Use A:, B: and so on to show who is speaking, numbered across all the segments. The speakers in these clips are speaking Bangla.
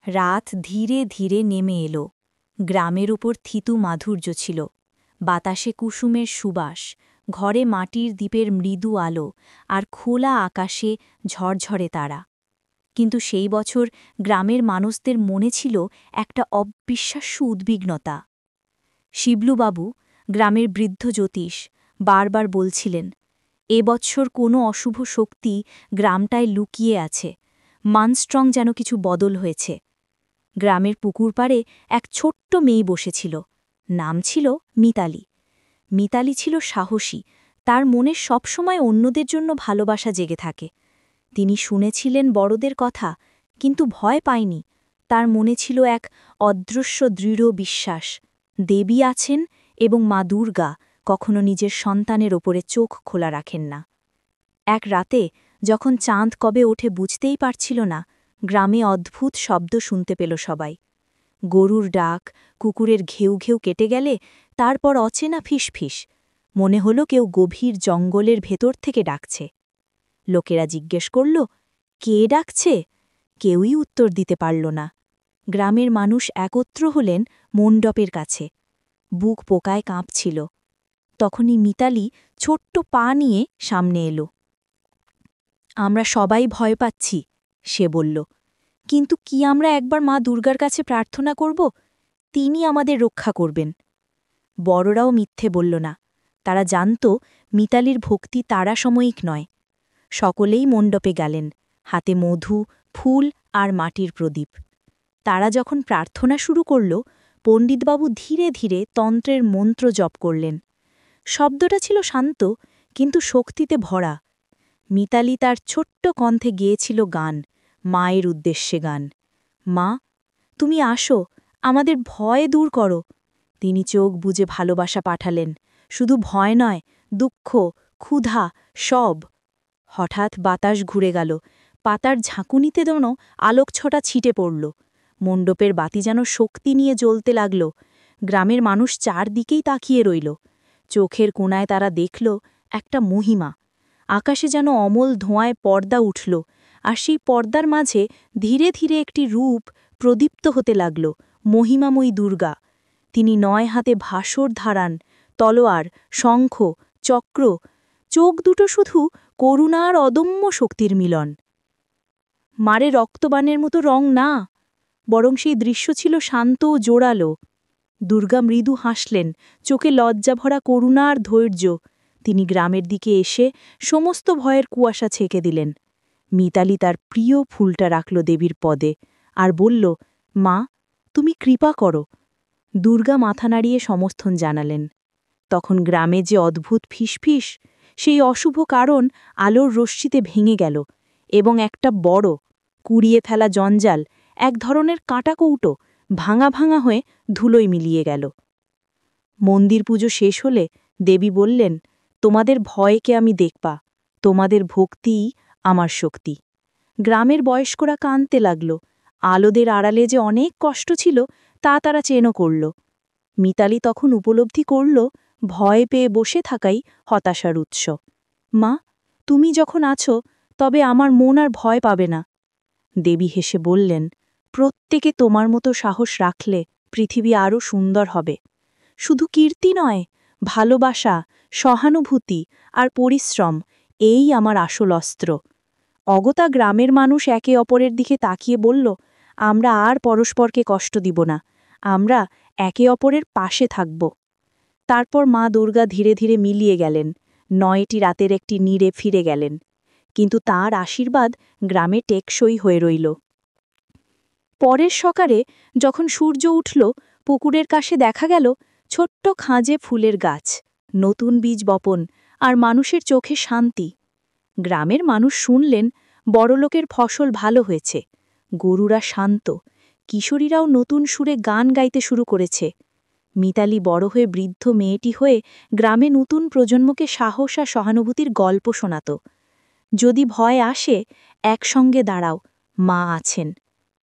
A: রাত ধীরে ধীরে নেমে এলো। গ্রামের উপর থিতু মাধুর্য ছিল। বাতাসে কুসুমের সুবাস, ঘরে মাটির দ্বীপের মৃদু আলো, আর খোলা আকাশে ঝরঝরে তারা। কিন্তু সেই বছর গ্রামের মানুষদের মনে ছিল একটা অবিশ্বাস্য উদ্বিগ্নতা। শিবলুবাবু, গ্রামের বৃদ্ধ জ্যোতিষ, বারবার বলছিলেন, এ বৎসর কোনো অশুভ শক্তি গ্রামটায় লুকিয়ে আছে। মানস্ট্রং যেন কিছু বদল হয়েছে। গ্রামের পুকুর পাড়ে এক ছোট্ট মেয়ে বসেছিল। নাম ছিল মিতালি। মিতালি ছিল সাহসী, তার মনে সবসময় অন্যদের জন্য ভালোবাসা জেগে থাকে। তিনি শুনেছিলেন বড়দের কথা, কিন্তু ভয় পায়নি। তার মনে ছিল এক অদৃশ্য দৃঢ় বিশ্বাস, দেবী আছেন এবং মা দুর্গা কখনো নিজের সন্তানের ওপরে চোখ খোলা রাখেন না। এক রাতে যখন চাঁদ কবে ওঠে বুঝতেই পারছিল না, গ্রামে অদ্ভুত শব্দ শুনতে পেল সবাই। গরুর ডাক, কুকুরের ঘেউ ঘেউ কেটে গেলে তারপর অচেনা ফিসফিস। মনে হল কেউ গভীর জঙ্গলের ভেতর থেকে ডাকছে। লোকেরা জিজ্ঞেস করল, কে ডাকছে? কেউই উত্তর দিতে পারল না। গ্রামের মানুষ একত্র হলেন মণ্ডপের কাছে। বুক পোকায় কাঁপছিল। তখনই মিতালি ছোট্ট পা নিয়ে সামনে এলো। আমরা সবাই ভয় পাচ্ছি, সে বলল। কিন্তু কি আমরা একবার মা দুর্গার কাছে প্রার্থনা করব? তিনি আমাদের রক্ষা করবেন। বড়রাও মিথ্যে বলল না। তারা জানত মিতালির ভক্তি তারাসাময়িক নয়। সকলেই মণ্ডপে গেলেন, হাতে মধু, ফুল আর মাটির প্রদীপ। তারা যখন প্রার্থনা শুরু করল, পণ্ডিতবাবু ধীরে ধীরে তন্ত্রের মন্ত্র জপ করলেন। শব্দটা ছিল শান্ত, কিন্তু শক্তিতে ভরা। মিতালি তার ছোট্ট কণ্ঠে গেয়েছিল গান, মায়ের উদ্দেশ্যে গান। মা, তুমি আসো, আমাদের ভয় দূর করো। তিনি চোখ বুজে ভালোবাসা পাঠালেন, শুধু ভয় নয়, দুঃখ, ক্ষুধা, সব। হঠাৎ বাতাস ঘুরে গেল, পাতার ঝাঁকুনিতে যেন আলোকছটা ছিটে পড়ল। মণ্ডপের বাতি যেন শক্তি নিয়ে জ্বলতে লাগল। গ্রামের মানুষ চারদিকেই তাকিয়ে রইল। চোখের কোণায় তারা দেখল একটা মহিমা। আকাশে যেন অমল ধোঁয়ায় পর্দা উঠল, আর সেই পর্দার মাঝে ধীরে ধীরে একটি রূপ প্রদীপ্ত হতে লাগল, মহিমাময়ী দুর্গা। তিনি ৯ হাতে ভাসর ধারান, তলোয়ার, শঙ্খ, চক্র, চোখ দুটো শুধু করুণার অদম্য শক্তির মিলন। মারে রক্তবানের মতো রং না, বরং সেই দৃশ্য ছিল শান্ত ও জোরালো। দুর্গা মৃদু হাসলেন, চোখে লজ্জা ভরা করুণা আর ধৈর্য। তিনি গ্রামের দিকে এসে সমস্ত ভয়ের কুয়াশা ছেঁকে দিলেন। মিতালি তার প্রিয় ফুলটা রাখল দেবীর পদে, আর বলল, মা, তুমি কৃপা করো। দুর্গা মাথা নাড়িয়ে সমর্থন জানালেন। তখন গ্রামে যে অদ্ভুত ফিসফিস, সেই অশুভ কারণ আলোর রশ্মিতে ভেঙে গেল, এবং একটা বড়, কুড়িয়ে ফেলা জঞ্জাল, এক ধরনের কাঁটা কৌটো, ভাঙা ভাঙা হয়ে ধুলোয় মিলিয়ে গেল। মন্দির পুজো শেষ হলে দেবী বললেন, তোমাদের ভয়কে আমি দেখবা, তোমাদের ভক্তিই আমার শক্তি। গ্রামের বয়স্করা কাঁদতে লাগল। আলোদের আড়ালে যে অনেক কষ্ট ছিল তা তারা চেনো করল। মিতালি তখন উপলব্ধি করল, ভয় পেয়ে বসে থাকাই হতাশার উৎস। মা, তুমি যখন আছো, তবে আমার মন আর ভয় পাবে না। দেবী হেসে বললেন, প্রত্যেকে তোমার মতো সাহস রাখলে পৃথিবী আরও সুন্দর হবে। শুধু কীর্তি নয়, ভালোবাসা, সহানুভূতি আর পরিশ্রম, এই আমার আসল অস্ত্র। অগতা গ্রামের মানুষ একে অপরের দিকে তাকিয়ে বলল, আমরা আর পরস্পরকে কষ্ট দিব না, আমরা একে অপরের পাশে থাকব। তারপর মা দুর্গা ধীরে ধীরে মিলিয়ে গেলেন, ৯টি রাতের একটি নীড়ে ফিরে গেলেন। কিন্তু তার আশীর্বাদ গ্রামে টেকসই হয়ে রইল। পরের সকালে যখন সূর্য উঠল, পুকুরের কাছে দেখা গেল ছোট্ট খাঁজে ফুলের গাছ, নতুন বীজ বপন, আর মানুষের চোখে শান্তি। গ্রামের মানুষ শুনলেন, বড়লোকের ফসল ভালো হয়েছে। গরুরা শান্ত, কিশোরীরাও নতুন সুরে গান গাইতে শুরু করেছে। মিতালি বড় হয়ে বৃদ্ধ মেয়েটি হয়ে গ্রামে নতুন প্রজন্মকে সাহস আর সহানুভূতির গল্প শোনাত। যদি ভয় আসে, একসঙ্গে দাঁড়াও, মা আছেন।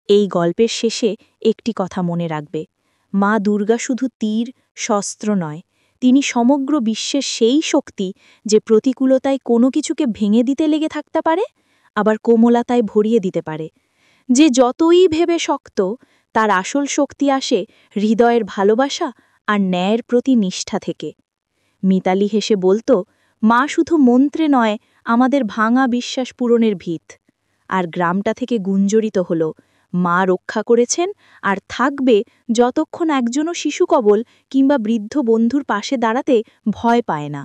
A: এই গল্পের শেষে একটি কথা মনে রাখবে, মা দুর্গা শুধু তীর, শস্ত্র নয়, তিনি সমগ্র বিশ্বের সেই শক্তি যে প্রতিকূলতায় কোনো কিছুকে ভেঙে দিতে লেগে থাকতে পারে, আবার কোমলতায় ভরিয়ে দিতে পারে। যে যতই ভেবে শক্ত, তার আসল শক্তি আসে হৃদয়ের ভালোবাসা আর ন্যায়ের প্রতি নিষ্ঠা থেকে। মিতালি হেসে বলতো, মা শুধু মন্ত্রে নয়, আমাদের ভাঙা বিশ্বাস পূরণের ভিত। আর গ্রামটা থেকে গুঞ্জরিত হল, মা রক্ষা করেছেন আর থাকবে যতক্ষণ একজনও শিশু কবল কিংবা বৃদ্ধ বন্ধুর পাশে দাঁড়াতে ভয় পায় না।